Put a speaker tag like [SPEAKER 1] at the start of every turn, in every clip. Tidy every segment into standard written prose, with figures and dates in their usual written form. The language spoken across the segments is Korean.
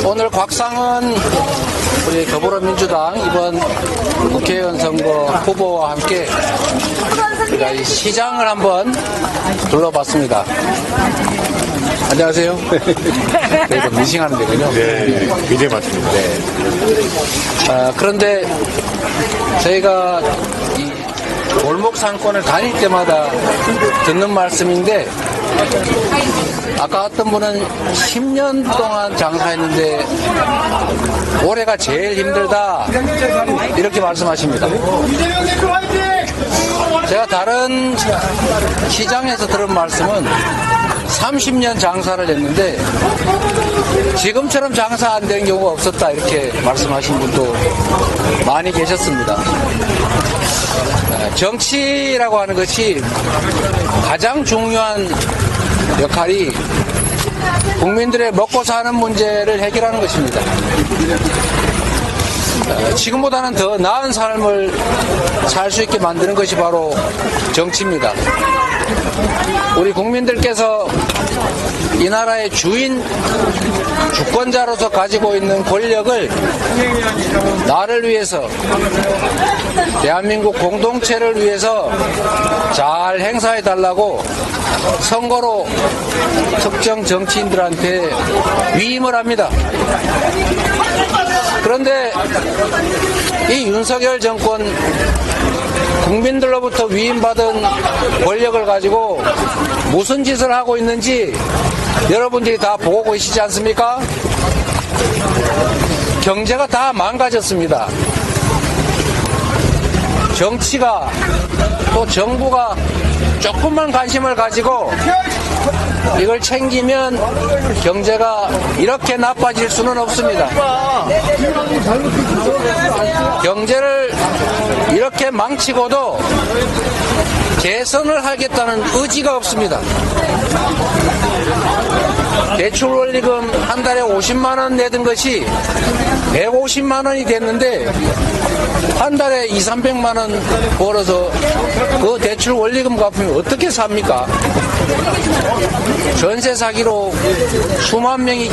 [SPEAKER 1] 오늘 곽상은 우리 더불어민주당 이번 국회의원 선거 후보와 함께 우리가 이 시장을 한번 둘러봤습니다. 안녕하세요. 저희도 미싱하는 데군요.
[SPEAKER 2] 네, 굉장히 많습니다.
[SPEAKER 1] 네. 그런데 저희가 이 골목 상권을 다닐 때마다 듣는 말씀인데, 아까 어떤 분은 10년 동안 장사했는데 올해가 제일 힘들다 이렇게 말씀하십니다. 제가 다른 시장에서 들은 말씀은 30년 장사를 했는데 지금처럼 장사 안 된 경우가 없었다 이렇게 말씀하신 분도 많이 계셨습니다. 정치라고 하는 것이 가장 중요한 역할이 국민들의 먹고 사는 문제를 해결하는 것입니다. 지금보다는 더 나은 삶을 살 수 있게 만드는 것이 바로 정치입니다. 우리 국민들께서 이 나라의 주권자로서 가지고 있는 권력을 나를 위해서, 대한민국 공동체를 위해서 잘 행사해달라고 선거로 특정 정치인들한테 위임을 합니다. 그런데 이 윤석열 정권, 국민들로부터 위임받은 권력을 가지고 무슨 짓을 하고 있는지 여러분들이 다 보고 계시지 않습니까? 경제가 다 망가졌습니다. 정치가, 또 정부가 조금만 관심을 가지고 이걸 챙기면 경제가 이렇게 나빠질 수는 없습니다. 경제를 이렇게 망치고도 개선을 하겠다는 의지가 없습니다. 대출 원리금 한 달에 50만 원 내던 것이 150만 원이 됐는데 한 달에 200~300만 원 벌어서 그 대출 원리금 갚으면 어떻게 삽니까? 전세 사기로 수만 명이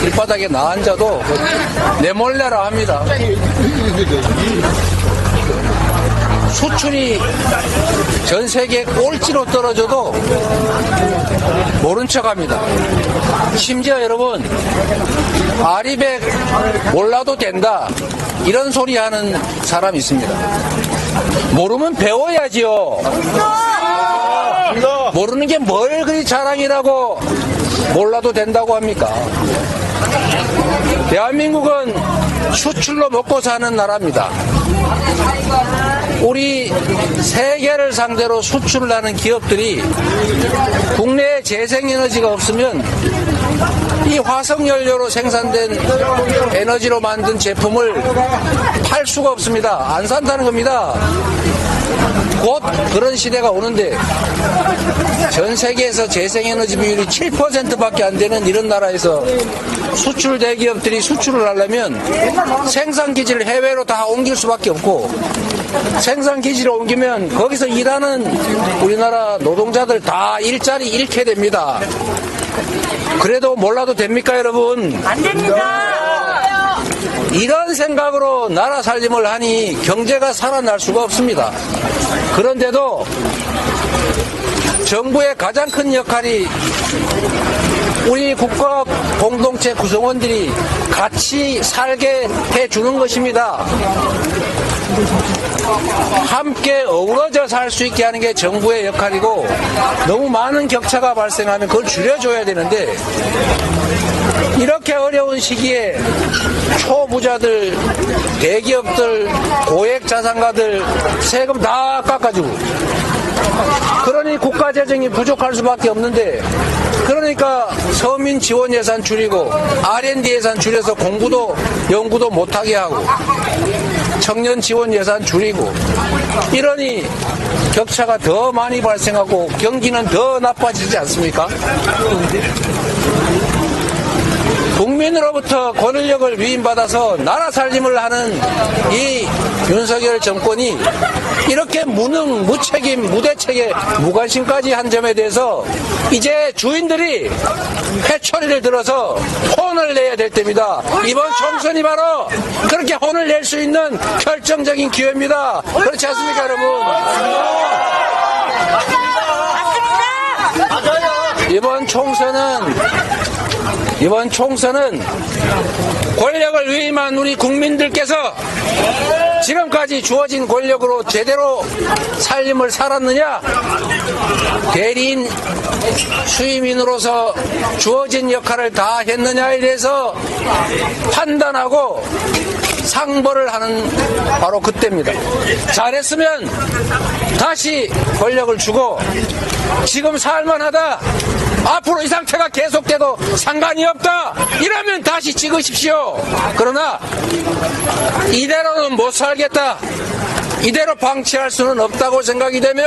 [SPEAKER 1] 길바닥에 나앉아도 내몰래라 합니다. 수출이 전 세계 꼴찌로 떨어져도 모른 척합니다. 심지어 여러분, 아리백 몰라도 된다 이런 소리 하는 사람이 있습니다. 모르면 배워야지요. 모르는 게 뭘 그리 자랑이라고 몰라도 된다고 합니까? 대한민국은 수출로 먹고 사는 나라입니다. 우리 세계를 상대로 수출을 하는 기업들이 국내에 재생에너지가 없으면 이 화석연료로 생산된 에너지로 만든 제품을 팔 수가 없습니다. 안 산다는 겁니다. 곧 그런 시대가 오는데 전 세계에서 재생에너지 비율이 7%밖에 안 되는 이런 나라에서 수출 대기업들이 수출을 하려면 생산기지를 해외로 다 옮길 수밖에 없고, 생산기지를 옮기면 거기서 일하는 우리나라 노동자들 다 일자리 잃게 됩니다. 그래도 몰라도 됩니까, 여러분?
[SPEAKER 3] 안 됩니다.
[SPEAKER 1] 이런 생각으로 나라 살림을 하니 경제가 살아날 수가 없습니다. 그런데도 정부의 가장 큰 역할이 우리 국가 공동체 구성원들이 같이 살게 해주는 것입니다. 함께 어우러져 살 수 있게 하는 게 정부의 역할이고, 너무 많은 격차가 발생하면 그걸 줄여줘야 되는데, 이렇게 어려운 시기에 초부자들, 대기업들, 고액 자산가들 세금 다 깎아주고, 그러니 국가 재정이 부족할 수밖에 없는데, 그러니까 서민 지원 예산 줄이고 R&D 예산 줄여서 공부도 연구도 못하게 하고 청년 지원 예산 줄이고, 이러니 격차가 더 많이 발생하고 경기는 더 나빠지지 않습니까? 국민으로부터 권력을 위임받아서 나라 살림을 하는 이 윤석열 정권이 이렇게 무능, 무책임, 무대책에 무관심까지 한 점에 대해서 이제 주인들이 회초리를 들어서 혼을 내야 될 때입니다. 이번 총선이 바로 그렇게 혼을 낼 수 있는 결정적인 기회입니다. 그렇지 않습니까, 여러분? 이번 총선은 권력을 위임한 우리 국민들께서 지금까지 주어진 권력으로 제대로 삶을 살았느냐, 대리인 수임인으로서 주어진 역할을 다 했느냐에 대해서 판단하고 상벌을 하는 바로 그때입니다. 잘했으면 다시 권력을 주고, 지금 살만하다, 앞으로 이 상태가 계속돼도 상관이 없다, 이러면 다시 찍으십시오. 그러나 이대로는 못 살겠다, 이대로 방치할 수는 없다고 생각이 되면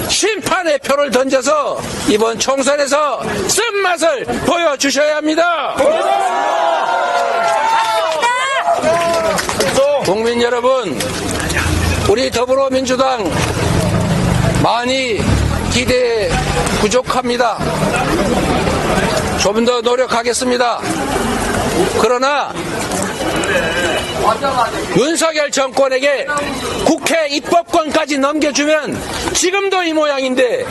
[SPEAKER 1] 심판의 표를 던져서 이번 총선에서 쓴맛을 보여주셔야 합니다. 국민 여러분, 우리 더불어민주당 많이 기대에 부족합니다. 좀 더 노력하겠습니다. 그러나 윤석열 정권에게 국회 입법권까지 넘겨주면 지금도 이 모양인데,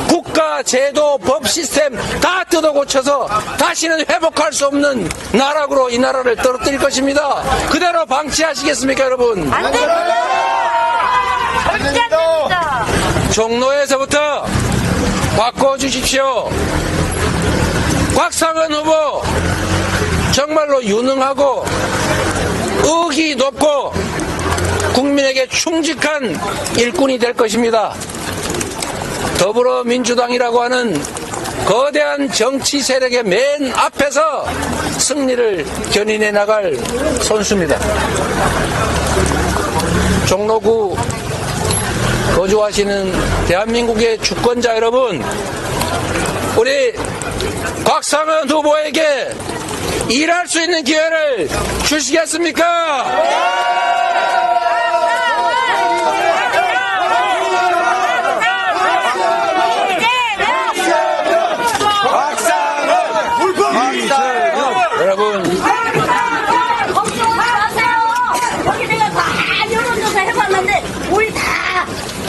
[SPEAKER 1] 국가, 제도, 법 시스템 다 뜯어고쳐서 다시는 회복할 수 없는 나락으로 이 나라를 떨어뜨릴 것입니다. 그대로 방치하시겠습니까, 여러분?
[SPEAKER 2] 안 됩니다. 절대 안 됩니다.
[SPEAKER 1] 종로에서부터 바꿔주십시오. 곽상은 후보 정말로 유능하고 의기 높고 국민에게 충직한 일꾼이 될 것입니다. 더불어민주당이라고 하는 거대한 정치 세력의 맨 앞에서 승리를 견인해 나갈 선수입니다. 종로구 거주하시는 대한민국의 주권자 여러분, 우리 곽상은 후보에게 일할 수 있는 기회를 주시겠습니까? 여러분,
[SPEAKER 2] 거기 내가 다 여론조사 해봤는데 우리 다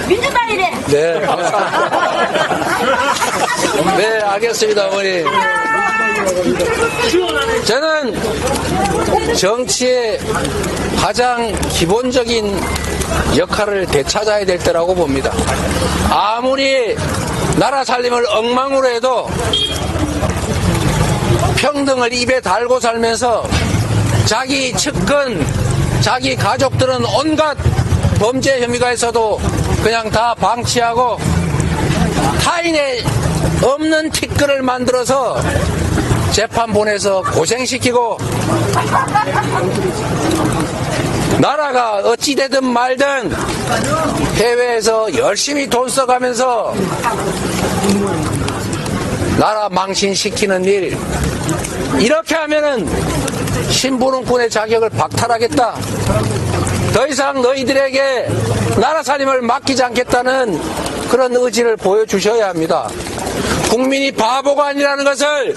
[SPEAKER 2] 민주당이래.
[SPEAKER 1] 네. 네, 알겠습니다, 어머니. 저는 정치의 가장 기본적인 역할을 되찾아야 될 때라고 봅니다. 아무리 나라 살림을 엉망으로 해도 평등을 입에 달고 살면서 자기 측근, 자기 가족들은 온갖 범죄 혐의가 있어도 그냥 다 방치하고 타인의 없는 티끌을 만들어서 재판 보내서 고생시키고, 나라가 어찌되든 말든 해외에서 열심히 돈 써가면서 나라 망신시키는 일, 이렇게 하면은 신부름꾼의 자격을 박탈하겠다, 더 이상 너희들에게 나라 살림을 맡기지 않겠다는 그런 의지를 보여주셔야 합니다. 국민이 바보가 아니라는 것을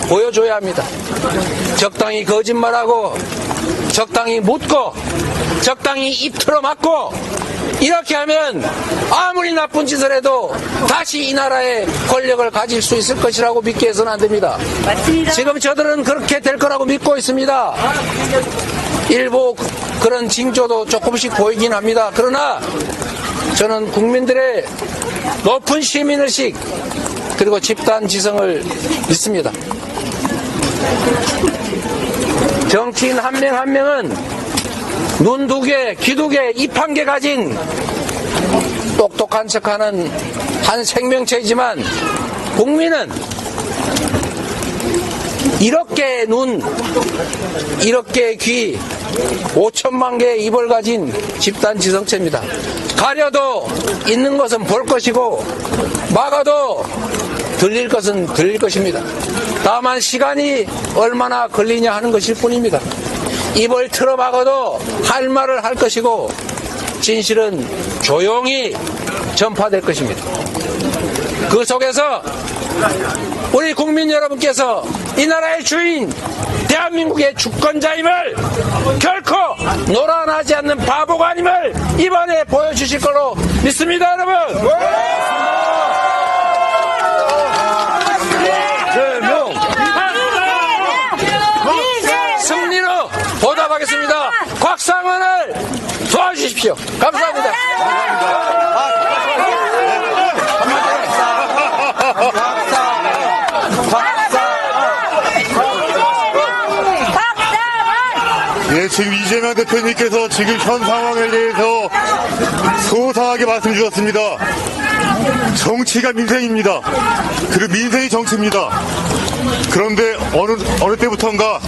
[SPEAKER 1] 보여줘야 합니다. 적당히 거짓말하고, 적당히 묻고, 적당히 입 틀어막고, 이렇게 하면 아무리 나쁜 짓을 해도 다시 이 나라의 권력을 가질 수 있을 것이라고 믿게 해서는 안 됩니다.
[SPEAKER 2] 맞습니다.
[SPEAKER 1] 지금 저들은 그렇게 될 거라고 믿고 있습니다. 일부 그런 징조도 조금씩 보이긴 합니다. 그러나 저는 국민들의 높은 시민의식, 그리고 집단 지성을 믿습니다. 정치인 한 명 한 명은 눈 두 개, 귀 두 개, 입 한 개 가진 똑똑한 척하는 한 생명체이지만, 국민은 이렇게 눈, 이렇게 귀, 5천만 개의 입을 가진 집단 지성체입니다. 가려도 있는 것은 볼 것이고, 막아도 들릴 것은 들릴 것입니다. 다만 시간이 얼마나 걸리냐 하는 것일 뿐입니다. 입을 틀어막아도 할 말을 할 것이고, 진실은 조용히 전파될 것입니다. 그 속에서 우리 국민 여러분께서 이 나라의 주인, 대한민국의 주권자임을 결코 노란하지 않는 바보가 아님을 이번에 보여주실 걸로 믿습니다, 여러분. 승리로 보답하겠습니다. 곽상은을 도와주십시오. 감사합니다.
[SPEAKER 3] 예, 지금 이재명 대표님께서 지금 현 상황에 대해서 소상하게 말씀 주셨습니다. 정치가 민생입니다. 그리고 민생이 정치입니다. 그런데 어느 때부턴가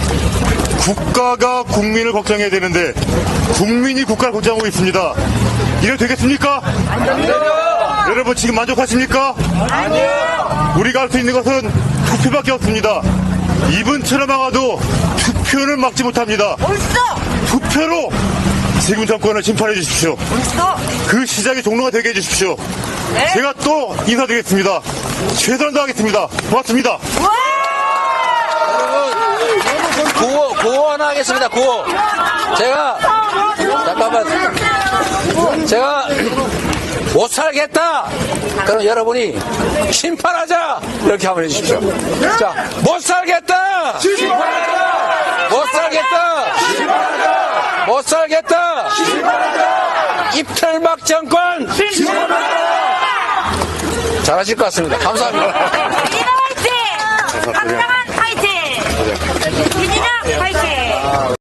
[SPEAKER 3] 국가가 국민을 걱정해야 되는데 국민이 국가를 걱정하고 있습니다. 이래 되겠습니까?
[SPEAKER 1] 안 됩니다.
[SPEAKER 3] 여러분 지금 만족하십니까?
[SPEAKER 2] 아니요.
[SPEAKER 3] 우리가 할 수 있는 것은 투표밖에 없습니다. 이분처럼 막아도 투표는 막지 못합니다. 투표로 지금 정권을 심판해 주십시오. 그 시작의 종로가 되게 해주십시오. 제가 또 인사드리겠습니다. 최선을 다하겠습니다. 고맙습니다.
[SPEAKER 1] 여러분, 구호 하나 하겠습니다. 구호. 제가 못 살겠다. 그럼 여러분이 심판하자 이렇게 한번 해주십시오. 자, 못 살겠다. 심판하자. 못 살겠다. 심판하자. 못 살겠다. 심판하자. 입틀막 정권. 심판하자. 잘하실 것 같습니다. 감사합니다.
[SPEAKER 2] 이노 화이팅!